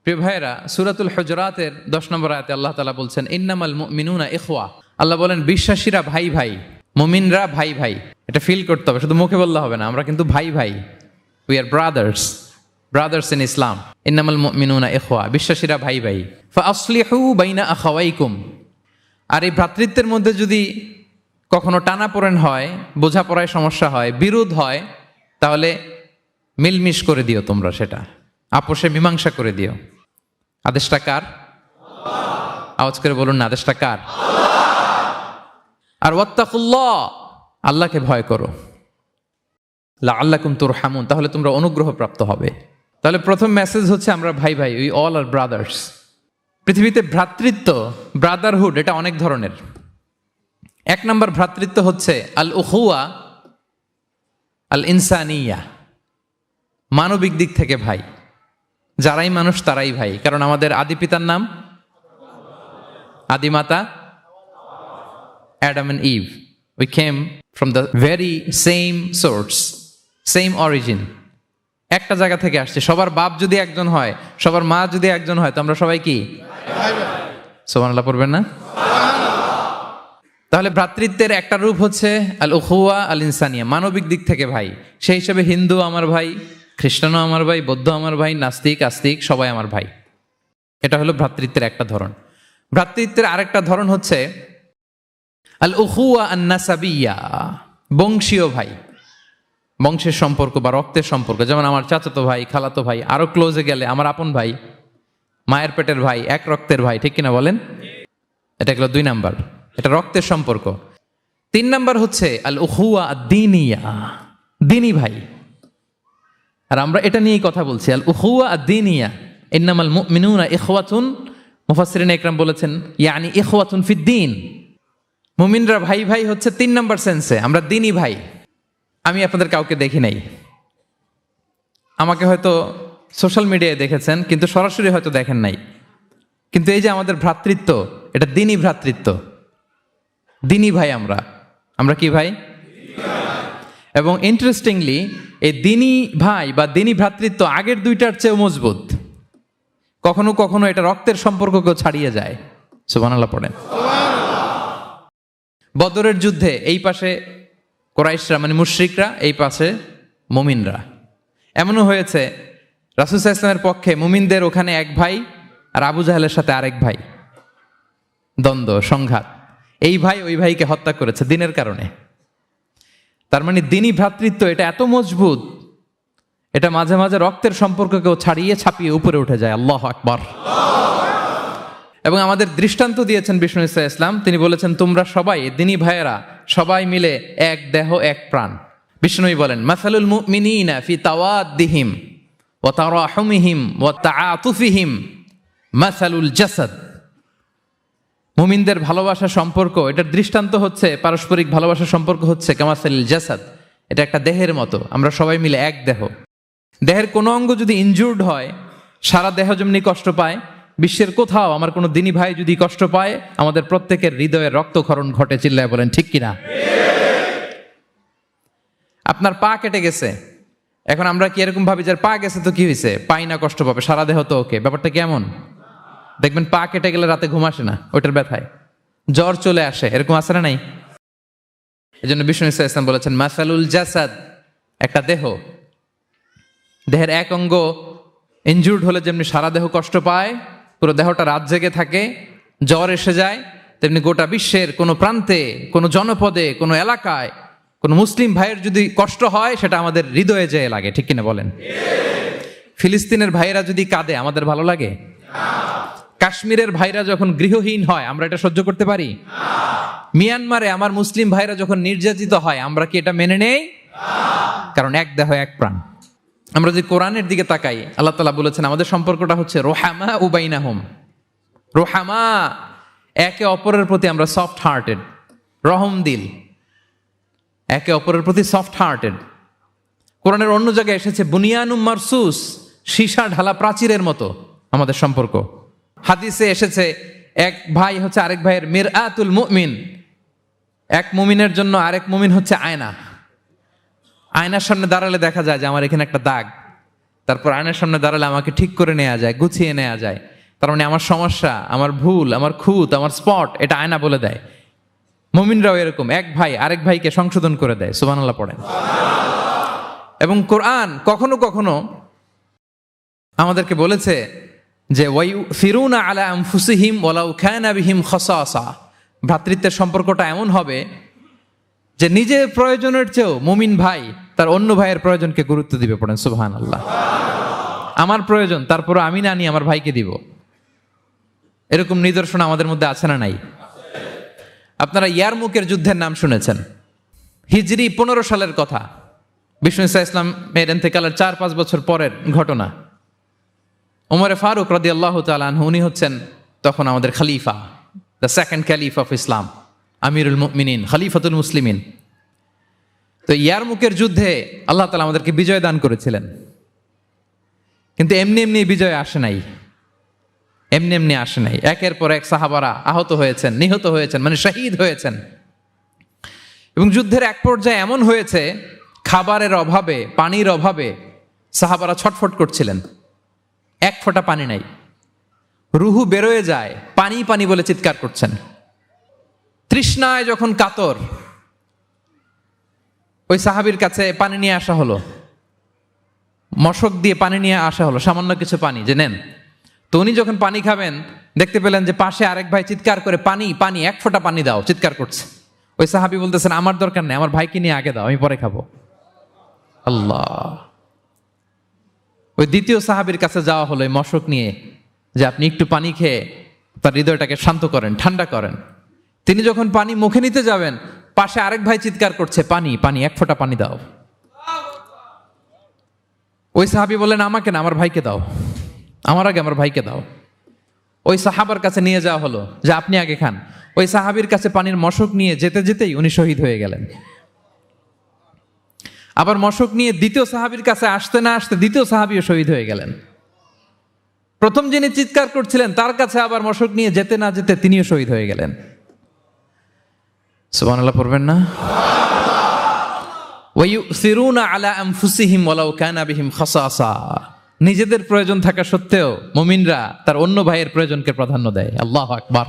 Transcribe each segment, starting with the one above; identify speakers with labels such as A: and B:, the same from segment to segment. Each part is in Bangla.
A: প্রিয় ভাইয়েরা, সূরাতুল হুজুরাতের 10 নম্বর আয়াতে আল্লাহ তাআলা বলছেন ইন্নামাল মুমিনুনা ইখওয়া। আল্লাহ বলেন বিশ্বাসীরা ভাই ভাই, মুমিনরা ভাই ভাই। এটা ফিল করতে হবে, শুধু মুখে বললে হবে না। আমরা কিন্তু ভাই ভাই, উই আর ব্রাদার্স ইন ইসলাম। ইন্নামাল মুমিনুনা ইখওয়া, বিশ্বাসীরা ভাই ভাই। ফাআসলিহু বাইনা আখাওয়াইকুম। আর এই ভ্রাতৃত্বের মধ্যে যদি কখনো টানাপোড়েন হয়, বোঝাপড়ায় সমস্যা হয়, বিরোধ হয়, তাহলে মিলমিশ করে দিও তোমরা, সেটা আপোষে মীমাংসা করে দিও। আদেশটা কার? আওয়াজ করে বলুন না, আদেশটা কার? আর ওয়াত্তাকুল্লাহ, আল্লাহকে ভয় করো। লাআল্লাকুম তুরহামুন, তাহলে তোমরা অনুগ্রহ প্রাপ্ত হবে। তাহলে প্রথম মেসেজ হচ্ছে আমরা ভাই ভাই, উই অল আর ব্রাদার্স। পৃথিবীতে ভ্রাতৃত্ব, ব্রাদারহুড, এটা অনেক ধরনের। এক নম্বর ভ্রাতৃত্ব হচ্ছে আল উখুয়া আল ইনসানিয়া, মানবিক দিক থেকে ভাই। যারাই মানুষ তারাই ভাই, কারণ আমাদের আদি পিতার নাম, আদিমাতা Adam and Eve. We came from the very same source, same origin. একটা জায়গা থেকে আসছে। সবার বাপ যদি একজন হয়, সবার মা যদি একজন হয়, তো আমরা সবাই কি? সুবহানাল্লাহ পড়বেন না? তাহলে ভ্রাতৃত্বের একটা রূপ হচ্ছে আল উখুয়া আল ইনসানিয়া, মানবিক দিক থেকে ভাই। সেই হিসেবে হিন্দু আমার ভাই, খ্রিস্টানও আমার ভাই, বৌদ্ধ আমার ভাই, নাস্তিক আস্তিক সবাই আমার ভাই। এটা হলো ভ্রাতৃত্বের একটা ধরন। ভ্রাতৃত্বের আরেকটা ধরন হচ্ছে আল উখুয়া আন নাসাবিয়া, বংশীয় ভাই, বংশের সম্পর্ক বা রক্তের সম্পর্ক। যেমন আমার চাচাতো ভাই, খালাতো ভাই, আরো ক্লোজে গেলে আমার আপন ভাই, মায়ের পেটের ভাই, এক রক্তের ভাই, ঠিক কিনা বলেন? এটা গেল 2 নাম্বার, এটা রক্তের সম্পর্ক। 3 নাম্বার হচ্ছে আল উখুয়া আদ-দীনিয়া, দ্বীনি ভাই। আর আমরা এটা নিয়েই কথা বলছি, আল উখুয়া আদ-দীনিয়া। ইন্নামাল মুমিনুনা ইখওয়াতুন, মুফাসসিরিন ইকরাম বলেছেন ইয়ানি ইখওয়াতুন ফিদ-দীন। মুমিনরা ভাই ভাই হচ্ছে 3 নাম্বার সেন্সে, আমরা দ্বীনি ভাই। আমি আপনাদের কাউকে দেখি নাই, আমাকে হয়তো সোশ্যাল মিডিয়ায় দেখেছেন, কিন্তু সরাসরি হয়তো দেখেন নাই। কিন্তু এই যে আমাদের ভ্রাতৃত্ব, এটা দ্বীনি ভ্রাতৃত্ব, দ্বীনি ভাই। আমরা কি ভাই? এবং ইন্টারেস্টিংলি এই দ্বীনি ভাই বা দ্বীনি ভ্রাতৃত্ব আগের 2টার চেয়েও মজবুত। কখনো কখনো এটা রক্তের সম্পর্ককেও ছাড়িয়ে যায়। সুবহানাল্লাহ পড়েন। বদরের যুদ্ধে এই পাশে কুরাইশরা মানে মুশরিকরা, এই পাশে মুমিনরা। এমনও হয়েছে রাসূল সাল্লাল্লাহু আলাইহি ওয়াসাল্লামের পক্ষে মুমিনদের ওখানে এক ভাই, আর আবু জাহেলের সাথে আরেক ভাই, দ্বন্দ্ব সংঘাত। এই ভাই ওই ভাইকে হত্যা করেছে দ্বীনের কারণে। তার মানে দ্বীনি ভ্রাতৃত্ব এটা এত মজবুত, এটা মাঝে মাঝে রক্তের সম্পর্ককেও ছাড়িয়ে ছাপিয়ে উপরে উঠে যায়। আল্লাহু আকবার। এবং আমাদের দৃষ্টান্ত দিয়েছেন বিষ্ণু ইসলাম। তিনি বলেছেন তোমরা সবাই দ্বীনি ভাইয়েরা, সবাই মিলে এক দেহ এক প্রাণ। বিষ্ণুই বলেন মাসালুল মুমিনিনা ফি তাওয়াদ্দিহিম ওয়া তারাহুমিহিম ওয়া তাআতুফিহিম মাসালুল জাসাদ। মুমিনদের ভালোবাসা সম্পর্ক, এটার দৃষ্টান্ত হচ্ছে, পারস্পরিক ভালোবাসা সম্পর্ক হচ্ছে কামাসালিল জাসাদ, এটা একটা দেহের মতো। আমরা সবাই মিলে এক দেহ। দেহের কোনো অঙ্গ যদি ইনজুর্ড হয়, সারা দেহ যেমনি কষ্ট পায়, বিশ্বের কোথাও আমার কোনো দ্বীনি ভাই যদি কষ্ট পায়, আমাদের প্রত্যেকের হৃদয়ে রক্তক্ষরণ ঘটে। চিল্লায় বলেন ঠিক কিনা? আপনার পা কেটে গেছে, এখন আমরা কি এরকম ভাবি যে পা গেছে তো কি হয়েছে, পাই না, কষ্ট পাবে, সারা দেহ তো ওকে। ব্যাপারটা কেমন? দেখবেন পা কেটে গেলে রাতে ঘুম আসে না, ওইটার ব্যথায় জ্বর চলে আসে, এরকম আসে না নাই? এই জন্য বিষ্ণু ইসলাম বলেছেন মাসালুল জাসাদ, একটা দেহ, দেহের এক অঙ্গ ইনজুর্ড হলে যেমনি সারা দেহ কষ্ট পায়, পুরো দেহটা রাত জেগে থাকে, জ্বর এসে যায়, তেমনি গোটা বিশ্বের কোনো প্রান্তে, কোনো জনপদে, কোনো এলাকায় কোনো মুসলিম ভাইয়ের যদি কষ্ট হয়, সেটা আমাদের হৃদয়ে যেয়ে লাগে। ঠিক কিনা বলেন? ফিলিস্তিনের ভাইয়েরা যদি কাঁদে, আমাদের ভালো লাগে? কাশ্মীরের ভাইরা যখন গৃহহীন হয়, আমরা এটা সহ্য করতে পারি? মিয়ানমারে আমার মুসলিম ভাইরা যখন নির্যাতিত হয়, আমরা কি এটা মেনে নেই? কারণ এক দেহ এক প্রাণ। আমরা যদি কোরআনের দিকে তাকাই, আল্লাহ তাআলা বলেছেন আমাদের সম্পর্কটা হচ্ছে রোহামা উবাইনাহুম। রোহামা, একে অপরের প্রতি আমরা সফট হার্টেড, রহম দিল, একে অপরের প্রতি সফট হার্টেড। কোরআনের অন্য জায়গায় এসেছে বুনিয়ানুম মারসুস, সীসা ঢালা প্রাচীরের মতো আমাদের সম্পর্ক। হাদিসে এসেছে এক ভাই হচ্ছে আরেক ভাইয়ের মিরআতুল মুমিন, এক মুমিনের জন্য আরেক মুমিন হচ্ছে আয়না। আয়নার সামনে দাঁড়ালে দেখা যায় যে আমার এখানে একটা দাগ, তারপর আয়নার সামনে দাঁড়ালে আমাকে ঠিক করে নেওয়া যায়, গুছিয়ে নেওয়া যায়। তার মানে আমার সমস্যা, আমার ভুল, আমার খুঁত, আমার স্পট, এটা আয়না বলে দেয়। মুমিনরাও এরকম, এক ভাই আরেক ভাইকে সংশোধন করে দেয়। সুবহানাল্লাহ পড়েন। এবং কোরআন কখনো কখনো আমাদেরকে বলেছে যে ওয়ায়ুসিরুনা আলা আনফুসিহিম ওয়ালাউ কানা বিহিম খাসাসা, ভ্রাতৃত্বের সম্পর্কটা এমন হবে যে নিজের প্রয়োজনের চেয়েও মুমিন ভাই তার অন্য ভাইয়ের প্রয়োজনকে গুরুত্ব দিবে। পড়েন সুবহানাল্লাহ। আমার প্রয়োজন, তারপর আমি না নিয়ে আমার ভাইকে দিব। এরকম নিদর্শন আমাদের মধ্যে আছে না নাই? আপনারা ইয়ারমুকের যুদ্ধের নাম শুনেছেন, হিজরি 15 সালের কথা। বিষ্ণু ইসা ইসলামের ইন্তেকালের 4-5 বছর পরের ঘটনা। ওমরে ফারুক রাদিয়াল্লাহু তাআলা আনহু, উনি হচ্ছেন তখন আমাদের খলিফা, the second caliph of Islam, আমিরুল মুমিনিন, খলিফাতুল মুসলিমিন। তো ইয়ারমুকের যুদ্ধে আল্লাহ তাআলা আমাদেরকে বিজয় দান করেছিলেন। কিন্তু এমনি এমনি বিজয় আসে নাই, এমনি এমনি আসে নাই। একের পর এক সাহাবারা আহত হয়েছেন, নিহত হয়েছেন, মানে শহীদ হয়েছেন। এবং যুদ্ধের এক পর্যায়ে এমন হয়েছে, খাবারের অভাবে, পানির অভাবে সাহাবারা ছটফট করছিলেন। এক ফোঁটা পানি নাই, রুহু বেরোয় যায়, পানি পানি বলে চিৎকার করছেন। তৃষ্ণায় যখন কাতর, ওই সাহাবীর কাছে পানি নিয়ে আসা হলো, মশক দিয়ে পানি নিয়ে আসা হলো, সামান্য কিছু পানি, যে নেন। তো উনি যখন পানি খাবেন, দেখতে পেলেন যে পাশে আরেক ভাই চিৎকার করে পানি পানি, এক ফোঁটা পানি দাও, চিৎকার করছে। ওই সাহাবী বলতেছেন, আমার দরকার নেই, আমার ভাইকে নিয়ে আগে দাও, আমি পরে খাবো। আল্লাহ। ওই দ্বিতীয় সাহাবীর কাছে যাওয়া হলো এই মশক নিয়ে, যে আপনি একটু পানি খেয়ে তার হৃদয়টাকে শান্ত করেন, ঠান্ডা করেন। তিনি যখন পানি মুখে নিতে যাবেন, পাশে আরেক ভাই চিৎকার করছে, পানি পানি, এক ফোঁটা পানি দাও। ওই সাহাবী বললেন, আমাকে না, আমার ভাইকে দাও, আমার আগে আমার ভাইকে দাও। ওই সাহাবার কাছে নিয়ে যাওয়া হলো যে আপনি আগে খান। ওই সাহাবীর কাছে পানির মশক নিয়ে যেতে যেতেই উনি শহীদ হয়ে গেলেন। আবার মশক নিয়ে দ্বিতীয় সাহাবীর কাছে আসতে না আসতে দ্বিতীয় সাহাবীও শহীদ হয়ে গেলেন। প্রথম যিনি চিৎকার করছিলেন তার কাছে আবার মশক নিয়ে যেতে না যেতে তিনিও শহীদ হয়ে গেলেন। সুবহানাল্লাহ পড়বেন না? ওয়ায়ুসিরুনা আলা আনফুসিহিম ওয়ালাউ কানা বিহিম খাসাসা, নিজেদের প্রয়োজন থাকা সত্ত্বেও মুমিনরা তার অন্য ভাইয়ের প্রয়োজনকে প্রাধান্য দেয়। আল্লাহু আকবার।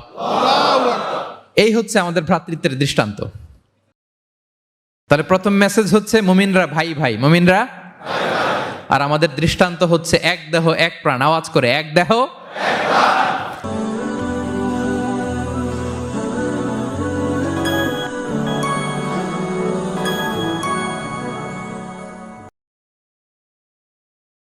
A: এই হচ্ছে আমাদের ভ্রাতৃত্বের দৃষ্টান্ত। তাহলে প্রথম মেসেজ হচ্ছে মুমিনরা ভাই ভাই, মুমিনরা আর আমাদের দৃষ্টান্ত হচ্ছে এক দেহ এক প্রাণ। আওয়াজ করে, এক দেহ এক প্রাণ।